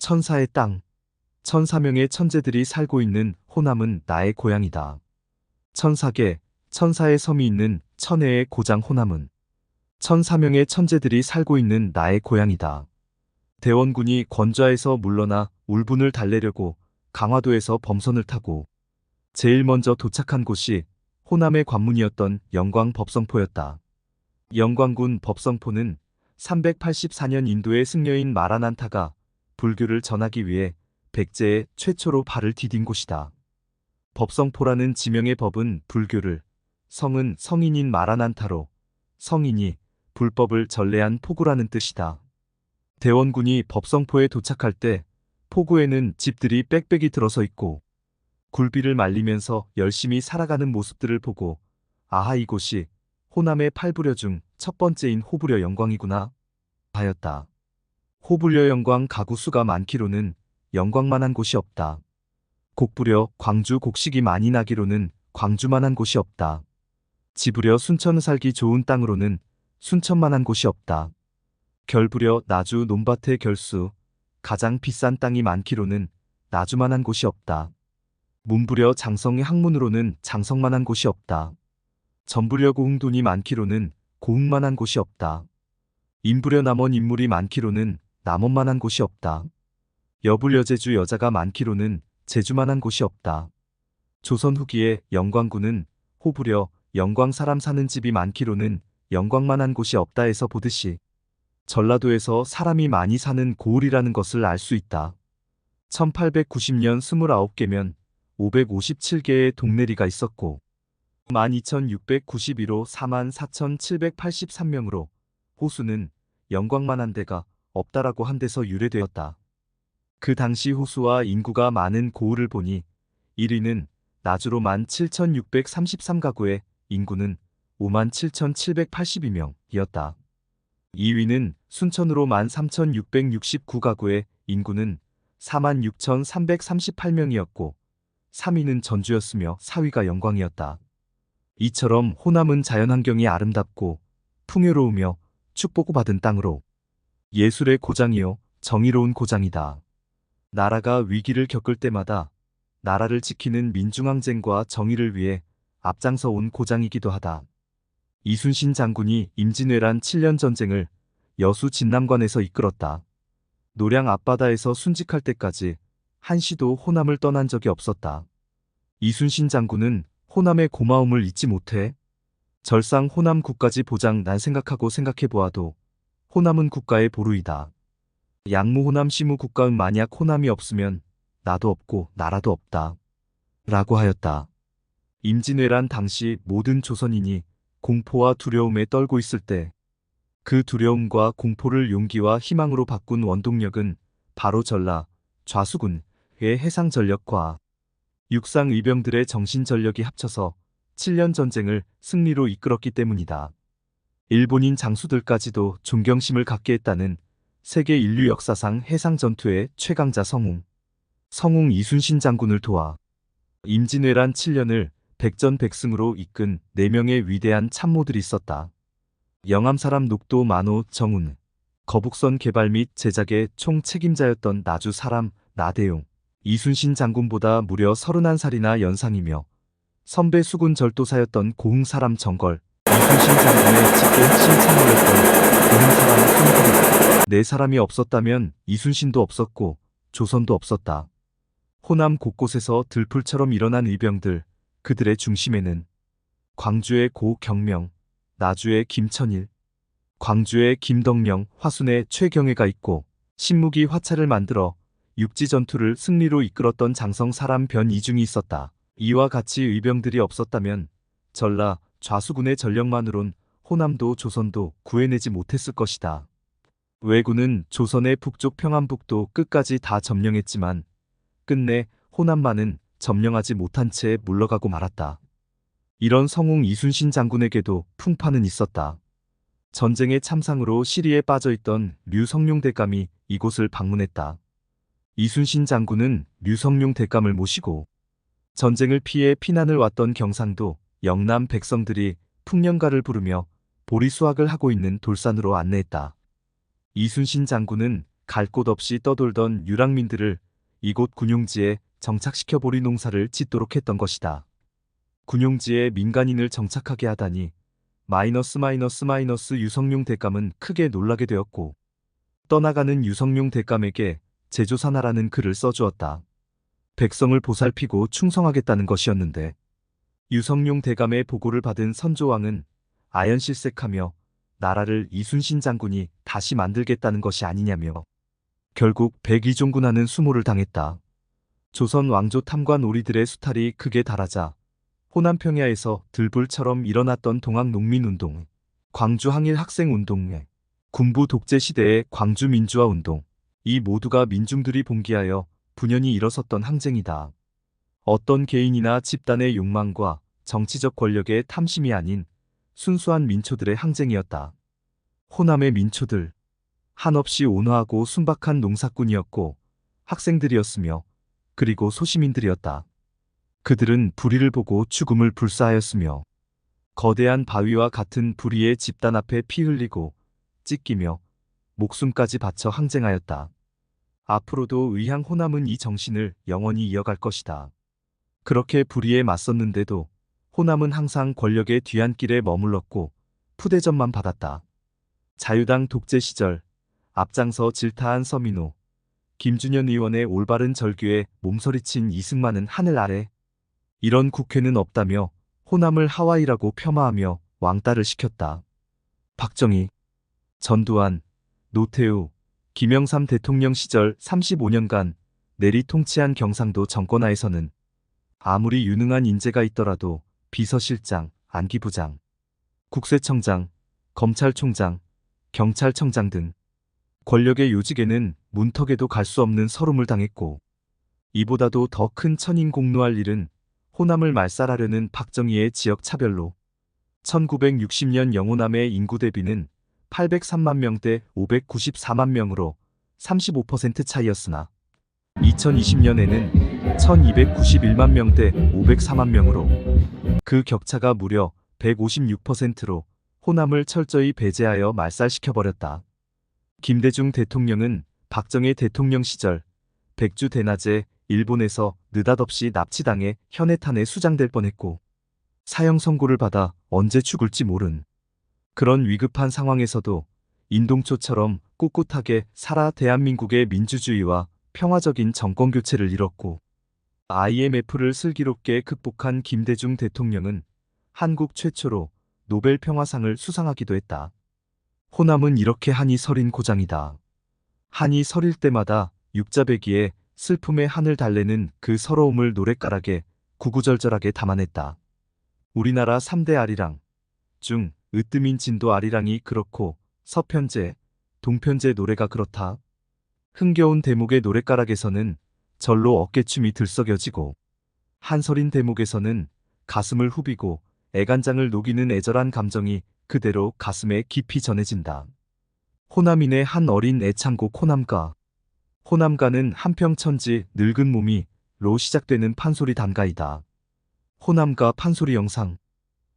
천사의 땅. 1004명의 천재들이 살고 있는 호남은 나의 고향이다. 천사계, 천사의 섬이 있는 천혜의 고장 호남은 1004명의 천재들이 살고 있는 나의 고향이다. 대원군이 권좌에서 물러나 울분을 달래려고 강화도에서 범선을 타고 제일 먼저 도착한 곳이 호남의 관문이었던 영광 법성포였다. 영광군 법성포는 384년 인도의 승려인 마라난타가 불교를 전하기 위해 백제에 최초로 발을 디딘 곳이다. 법성포라는 지명의 법은 불교를, 성은 성인인 마라난타로, 성인이 불법을 전례한 포구라는 뜻이다. 대원군이 법성포에 도착할 때 포구에는 집들이 빽빽이 들어서 있고 굴비를 말리면서 열심히 살아가는 모습들을 보고 아하, 이곳이 호남의 8부려 중 첫 번째인 호부려 영광이구나 하였다. 호부려 영광 가구 수가 많기로는 영광만한 곳이 없다. 곡부려 광주 곡식이 많이 나기로는 광주만한 곳이 없다. 지부려 순천 살기 좋은 땅으로는 순천만한 곳이 없다. 결부려 나주 논밭의 결수, 가장 비싼 땅이 많기로는 나주만한 곳이 없다. 문부려 장성의 학문으로는 장성만한 곳이 없다. 전부려 고흥 돈이 많기로는 고흥만한 곳이 없다. 인부려 남원 인물이 많기로는 남원만한 곳이 없다. 여불려 제주 여자가 많기로는 제주만한 곳이 없다. 조선 후기에 영광군은 호부려 영광 사람 사는 집이 많기로는 영광만한 곳이 없다에서 보듯이 전라도에서 사람이 많이 사는 고을이라는 것을 알 수 있다. 1890년 29개면 557개의 동네리가 있었고 12,691호 44,783명으로 호수는 영광만한 데가 없다라고 한 데서 유래되었다. 그 당시 호수와 인구가 많은 고을을 보니 1위는 나주로 17,633가구에 인구는 57,782명이었다. 2위는 순천으로 13,669가구에 인구는 46,338명이었고 3위는 전주였으며 4위가 영광이었다. 이처럼 호남은 자연환경이 아름답고 풍요로우며 축복을 받은 땅으로 예술의 고장이요 정의로운 고장이다. 나라가 위기를 겪을 때마다 나라를 지키는 민중항쟁과 정의를 위해 앞장서 온 고장이기도 하다. 이순신 장군이 임진왜란 7년 전쟁을 여수 진남관에서 이끌었다. 노량 앞바다에서 순직할 때까지 한시도 호남을 떠난 적이 없었다. 이순신 장군은 호남의 고마움을 잊지 못해 절상 호남 국가지 보장 난 생각해 보아도 호남은 국가의 보루이다. 양무 호남 시무 국가은 만약 호남이 없으면 나도 없고 나라도 없다. 라고 하였다. 임진왜란 당시 모든 조선인이 공포와 두려움에 떨고 있을 때 그 두려움과 공포를 용기와 희망으로 바꾼 원동력은 바로 전라, 좌수군의 해상전력과 육상의병들의 정신전력이 합쳐서 7년 전쟁을 승리로 이끌었기 때문이다. 일본인 장수들까지도 존경심을 갖게 했다는 세계 인류 역사상 해상전투의 최강자 성웅 이순신 장군을 도와 임진왜란 7년을 백전백승으로 이끈 4명의 위대한 참모들이 있었다. 영암사람 녹도 만호 정운, 거북선 개발 및 제작의 총 책임자였던 나주 사람 나대용, 이순신 장군보다 무려 31살이나 연상이며 선배 수군 절도사였던 고흥 사람 정걸, 이순신 장군의 직계 핵심 참모였던 고흥 사람 손그리. 4사람이 없었다면 이순신도 없었고 조선도 없었다. 호남 곳곳에서 들풀처럼 일어난 의병들, 그들의 중심에는 광주의 고 경명, 나주의 김천일, 광주의 김덕령, 화순의 최경애가 있고 신무기 화차를 만들어 육지 전투를 승리로 이끌었던 장성 사람 변이중이 있었다. 이와 같이 의병들이 없었다면 전라, 좌수군의 전력만으론 호남도 조선도 구해내지 못했을 것이다. 왜군은 조선의 북쪽 평안북도 끝까지 다 점령했지만 끝내 호남만은 점령하지 못한 채 물러가고 말았다. 이런 성웅 이순신 장군에게도 풍파는 있었다. 전쟁의 참상으로 시리에 빠져있던 류성룡 대감이 이곳을 방문했다. 이순신 장군은 류성룡 대감을 모시고 전쟁을 피해 피난을 왔던 경상도 영남 백성들이 풍년가를 부르며 보리수확을 하고 있는 돌산으로 안내했다. 이순신 장군은 갈 곳 없이 떠돌던 유랑민들을 이곳 군용지에 정착시켜보리 농사를 짓도록 했던 것이다. 군용지에 민간인을 정착하게 하다니 마이너스 유성룡 대감은 크게 놀라게 되었고 떠나가는 유성룡 대감에게 제조사나라는 글을 써주었다. 백성을 보살피고 충성하겠다는 것이었는데 유성룡 대감의 보고를 받은 선조왕은 아연실색하며 나라를 이순신 장군이 다시 만들겠다는 것이 아니냐며 결국 백의종군하는 수모를 당했다. 조선 왕조 탐관 오리들의 수탈이 극에 달하자 호남 평야에서 들불처럼 일어났던 동학 농민운동, 광주 항일 학생운동, 군부 독재 시대의 광주 민주화 운동, 이 모두가 민중들이 봉기하여 분연히 일어섰던 항쟁이다. 어떤 개인이나 집단의 욕망과 정치적 권력의 탐심이 아닌 순수한 민초들의 항쟁이었다. 호남의 민초들, 한없이 온화하고 순박한 농사꾼이었고 학생들이었으며 그리고 소시민들이었다. 그들은 불의를 보고 죽음을 불사하였으며 거대한 바위와 같은 불의의 집단 앞에 피 흘리고 찢기며 목숨까지 바쳐 항쟁하였다. 앞으로도 의향 호남은 이 정신을 영원히 이어갈 것이다. 그렇게 불의에 맞섰는데도 호남은 항상 권력의 뒤안길에 머물렀고 푸대접만 받았다. 자유당 독재 시절 앞장서 질타한 서민호, 김준현 의원의 올바른 절규에 몸서리친 이승만은 하늘 아래 이런 국회는 없다며 호남을 하와이라고 폄하하며 왕따를 시켰다. 박정희, 전두환, 노태우, 김영삼 대통령 시절 35년간 내리 통치한 경상도 정권하에서는 아무리 유능한 인재가 있더라도 비서실장, 안기부장, 국세청장, 검찰총장, 경찰청장 등 권력의 요직에는 문턱에도 갈 수 없는 서름을 당했고 이보다도 더 큰 천인공노할 일은 호남을 말살하려는 박정희의 지역 차별로 1960년 영호남의 인구 대비는 803만 명대 594만 명으로 35% 차이였으나 2020년에는 1291만 명대 504만 명으로 그 격차가 무려 156%로 호남을 철저히 배제하여 말살시켜버렸다. 김대중 대통령은 박정희 대통령 시절 백주 대낮에 일본에서 느닷없이 납치당해 현해탄에 수장될 뻔했고 사형 선고를 받아 언제 죽을지 모른 그런 위급한 상황에서도 인동초처럼 꿋꿋하게 살아 대한민국의 민주주의와 평화적인 정권교체를 이뤘고 IMF를 슬기롭게 극복한 김대중 대통령은 한국 최초로 노벨 평화상을 수상하기도 했다. 호남은 이렇게 한이 서린 고장이다. 한이 서릴 때마다 육자배기에 슬픔의 하늘 달래는 그 서러움을 노랫가락에 구구절절하게 담아냈다. 우리나라 3대 아리랑 중 으뜸인 진도 아리랑이 그렇고 서편제, 동편제 노래가 그렇다. 흥겨운 대목의 노랫가락에서는 절로 어깨춤이 들썩여지고 한서린 대목에서는 가슴을 후비고 애간장을 녹이는 애절한 감정이 그대로 가슴에 깊이 전해진다. 호남인의 한 어린 애창곡 호남가. 호남가는 한평천지 늙은 몸이로 시작되는 판소리 단가이다. 호남가 판소리 영상.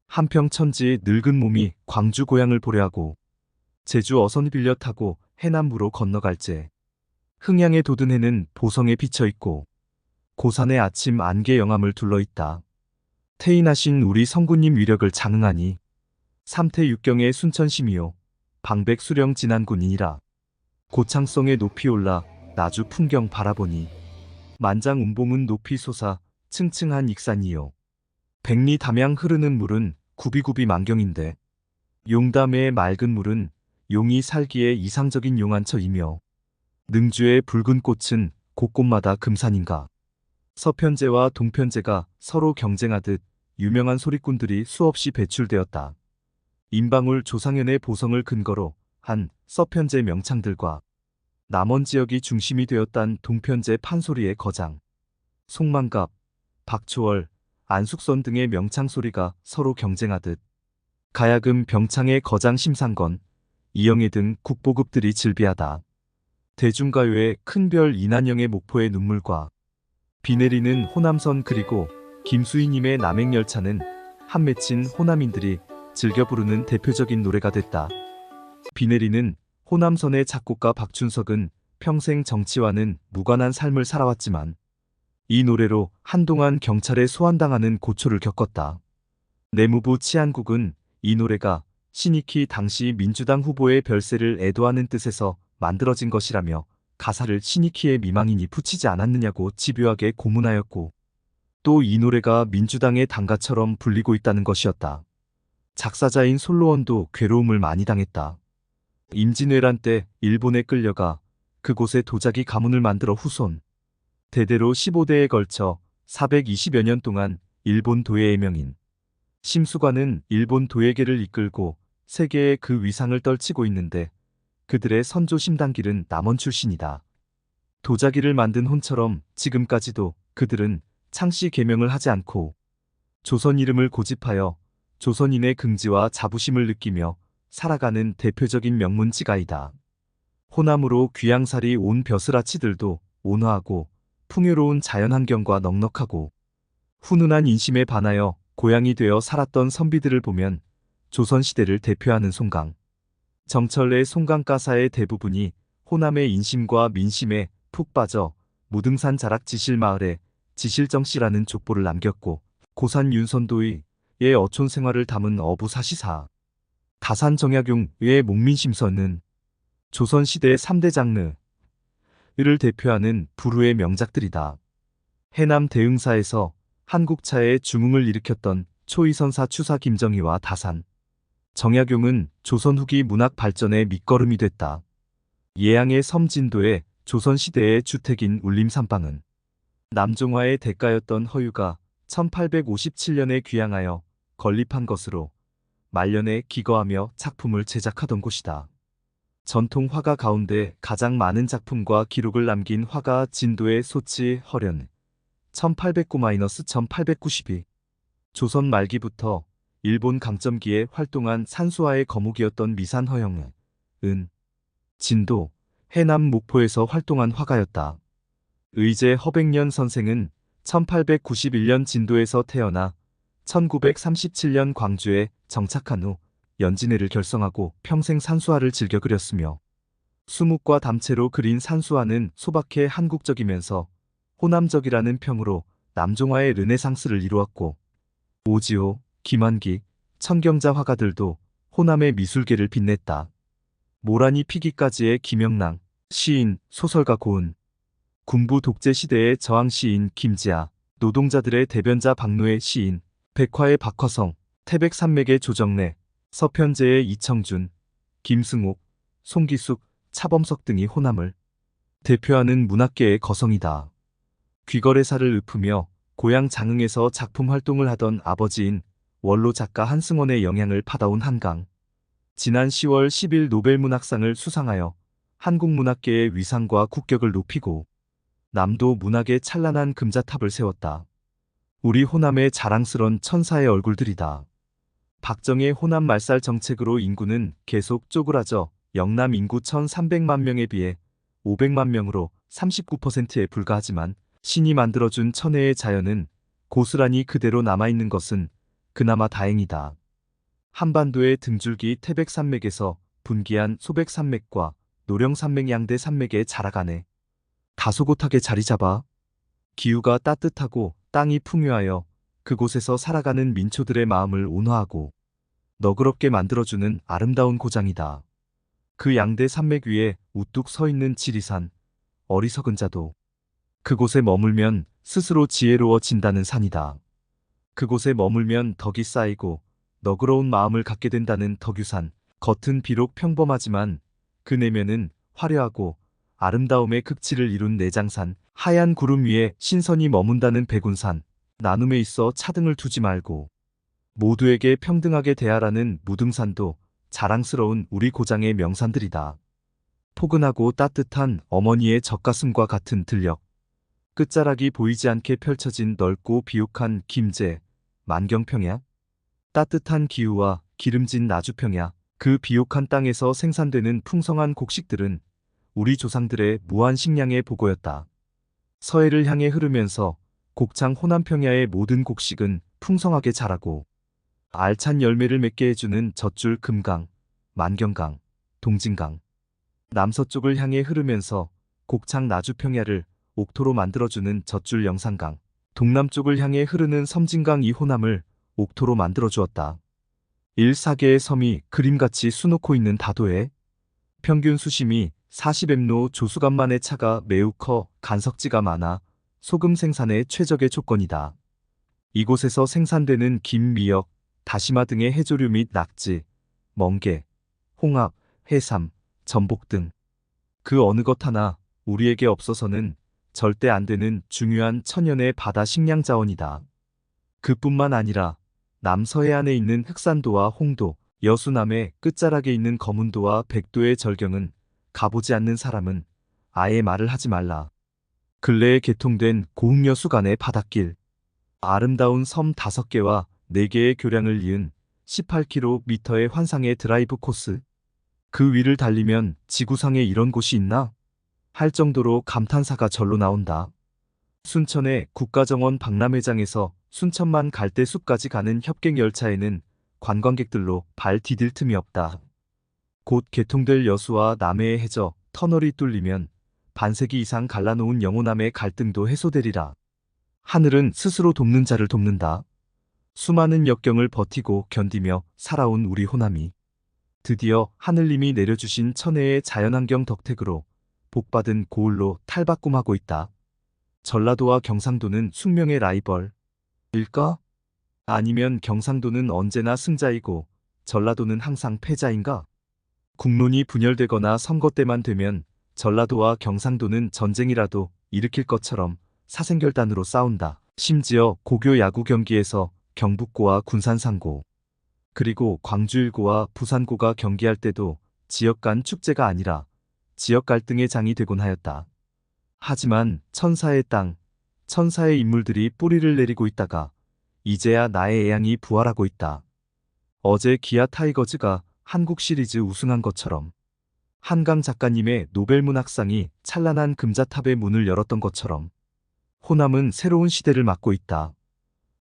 한평천지 늙은 몸이 광주 고향을 보려하고 제주 어선을 빌려 타고 해남으로 건너갈제. 흥양의 돋은 해는 보성에 비쳐있고 고산의 아침 안개 영암을 둘러있다. 태인하신 우리 성군님 위력을 장흥하니 삼태육경의 순천심이요 방백 수령 진안군이니라. 고창성에 높이 올라 나주 풍경 바라보니 만장 운봉은 높이 솟아 층층한 익산이요 백리 담양 흐르는 물은 구비구비 만경인데 용담의 맑은 물은 용이 살기에 이상적인 용안처이며 능주의 붉은 꽃은 곳곳마다 금산인가. 서편제와 동편제가 서로 경쟁하듯 유명한 소리꾼들이 수없이 배출되었다. 임방울 조상현의 보성을 근거로 한 서편제 명창들과 남원 지역이 중심이 되었단 동편제 판소리의 거장, 송만갑, 박초월, 안숙선 등의 명창소리가 서로 경쟁하듯 가야금 병창의 거장 심상건, 이영애 등 국보급들이 즐비하다. 대중가요의 큰별 이난영의 목포의 눈물과 비 내리는 호남선 그리고 김수희님의 남행열차는 한 맺힌 호남인들이 즐겨 부르는 대표적인 노래가 됐다. 비 내리는 호남선의 작곡가 박춘석은 평생 정치와는 무관한 삶을 살아왔지만 이 노래로 한동안 경찰에 소환당하는 고초를 겪었다. 내무부 치안국은 이 노래가 신익희 당시 민주당 후보의 별세를 애도하는 뜻에서 만들어진 것이라며 가사를 신익희의 미망인이 붙이지 않았느냐고 집요하게 고문하였고, 또 이 노래가 민주당의 단가처럼 불리고 있다는 것이었다. 작사자인 솔로원도 괴로움을 많이 당했다. 임진왜란 때 일본에 끌려가 그곳에 도자기 가문을 만들어 후손 대대로 15대에 걸쳐 420여 년 동안 일본 도예의 명인 심수관은 일본 도예계를 이끌고 세계의 그 위상을 떨치고 있는데, 그들의 선조 심당길은 남원 출신이다. 도자기를 만든 혼처럼 지금까지도 그들은 창씨 계명을 하지 않고 조선 이름을 고집하여 조선인의 긍지와 자부심을 느끼며 살아가는 대표적인 명문지가이다. 호남으로 귀양살이 온 벼슬아치들도 온화하고 풍요로운 자연환경과 넉넉하고 훈훈한 인심에 반하여 고향이 되어 살았던 선비들을 보면 조선시대를 대표하는 송강, 정철의 송강가사의 대부분이 호남의 인심과 민심에 푹 빠져 무등산 자락 지실마을에 지실정씨라는 족보를 남겼고, 고산 윤선도의 어촌 생활을 담은 어부사시사, 다산 정약용의 목민심서는 조선시대의 3대 장르를 대표하는 불후의 명작들이다. 해남 대흥사에서 한국차의 중흥을 일으켰던 초이선사 추사 김정희와 다산 정약용은 조선 후기 문학 발전의 밑거름이 됐다. 예양의 섬진도의 조선시대의 주택인 울림산방은 남종화의 대가였던 허유가 1857년에 귀향하여 건립한 것으로 말년에 기거하며 작품을 제작하던 곳이다. 전통 화가 가운데 가장 많은 작품과 기록을 남긴 화가 진도의 소치 허련 1809-1892. 조선 말기부터 일본 강점기에 활동한 산수화의 거목이었던 미산허영은 진도, 해남 목포에서 활동한 화가였다. 의제 허백년 선생은 1891년 진도에서 태어나 1937년 광주에 정착한 후 연진회를 결성하고 평생 산수화를 즐겨 그렸으며, 수묵과 담채로 그린 산수화는 소박해 한국적이면서 호남적이라는 평으로 남종화의 르네상스를 이루었고, 오지호, 김환기, 천경자 화가들도 호남의 미술계를 빛냈다. 모란이 피기까지의 김영랑, 시인, 소설가 고은, 군부 독재 시대의 저항 시인 김지아, 노동자들의 대변자 박노의 시인, 백화의 박화성, 태백산맥의 조정래, 서편제의 이청준, 김승옥, 송기숙, 차범석 등이 호남을 대표하는 문학계의 거성이다. 귀거래사를 읊으며 고향 장흥에서 작품 활동을 하던 아버지인 원로 작가 한승원의 영향을 받아온 한강. 지난 10월 10일 노벨문학상을 수상하여 한국 문학계의 위상과 국격을 높이고 남도 문학의 찬란한 금자탑을 세웠다. 우리 호남의 자랑스런 천사의 얼굴들이다. 박정희의 호남 말살 정책으로 인구는 계속 쪼그라져 영남 인구 1,300만 명에 비해 500만 명으로 39%에 불과하지만, 신이 만들어준 천혜의 자연은 고스란히 그대로 남아있는 것은 그나마 다행이다. 한반도의 등줄기 태백산맥에서 분기한 소백산맥과 노령산맥 양대 산맥의 자락 안에 다소곳하게 자리 잡아 기후가 따뜻하고 땅이 풍요하여 그곳에서 살아가는 민초들의 마음을 온화하고 너그럽게 만들어주는 아름다운 고장이다. 그 양대 산맥 위에 우뚝 서 있는 지리산, 어리석은 자도 그곳에 머물면 스스로 지혜로워진다는 산이다. 그곳에 머물면 덕이 쌓이고 너그러운 마음을 갖게 된다는 덕유산. 겉은 비록 평범하지만 그 내면은 화려하고 아름다움의 극치를 이룬 내장산. 하얀 구름 위에 신선이 머문다는 백운산. 나눔에 있어 차등을 두지 말고 모두에게 평등하게 대하라는 무등산도 자랑스러운 우리 고장의 명산들이다. 포근하고 따뜻한 어머니의 젖가슴과 같은 들녘. 끝자락이 보이지 않게 펼쳐진 넓고 비옥한 김제, 만경평야. 따뜻한 기후와 기름진 나주평야. 그 비옥한 땅에서 생산되는 풍성한 곡식들은 우리 조상들의 무한 식량의 보고였다. 서해를 향해 흐르면서 곡창 호남평야의 모든 곡식은 풍성하게 자라고 알찬 열매를 맺게 해주는 젖줄 금강, 만경강, 동진강. 남서쪽을 향해 흐르면서 곡창 나주평야를 옥토로 만들어주는 젖줄 영산강, 동남쪽을 향해 흐르는 섬진강 이 호남을 옥토로 만들어주었다. 1~4개의 섬이 그림같이 수놓고 있는 다도해. 평균 수심이 40m로 조수간만의 차가 매우 커 간석지가 많아 소금 생산에 최적의 조건이다. 이곳에서 생산되는 김, 미역, 다시마 등의 해조류 및 낙지, 멍게, 홍합, 해삼, 전복 등 그 어느 것 하나 우리에게 없어서는 절대 안 되는 중요한 천연의 바다 식량 자원이다. 그뿐만 아니라 남서해안에 있는 흑산도와 홍도, 여수남의 끝자락에 있는 거문도와 백도의 절경은 가보지 않는 사람은 아예 말을 하지 말라. 근래에 개통된 고흥여수 간의 바닷길, 아름다운 섬 5개와 4개의 교량을 이은 18km의 환상의 드라이브 코스. 그 위를 달리면 지구상에 이런 곳이 있나? 할 정도로 감탄사가 절로 나온다. 순천의 국가정원 박람회장에서 순천만 갈대숲까지 가는 협객열차에는 관광객들로 발 디딜 틈이 없다. 곧 개통될 여수와 남해의 해저, 터널이 뚫리면 반세기 이상 갈라놓은 영호남의 갈등도 해소되리라. 하늘은 스스로 돕는 자를 돕는다. 수많은 역경을 버티고 견디며 살아온 우리 호남이 드디어 하늘님이 내려주신 천혜의 자연환경 덕택으로 복받은 고을로 탈바꿈하고 있다. 전라도와 경상도는 숙명의 라이벌일까? 아니면 경상도는 언제나 승자이고 전라도는 항상 패자인가? 국론이 분열되거나 선거 때만 되면 전라도와 경상도는 전쟁이라도 일으킬 것처럼 사생결단으로 싸운다. 심지어 고교 야구 경기에서 경북고와 군산상고, 그리고 광주일고와 부산고가 경기할 때도 지역 간 축제가 아니라 지역 갈등의 장이 되곤 하였다. 하지만 천사의 땅, 천사의 인물들이 뿌리를 내리고 있다가 이제야 나의 애양이 부활하고 있다. 어제 기아 타이거즈가 한국 시리즈 우승한 것처럼, 한강 작가님의 노벨문학상이 찬란한 금자탑의 문을 열었던 것처럼 호남은 새로운 시대를 맞고 있다.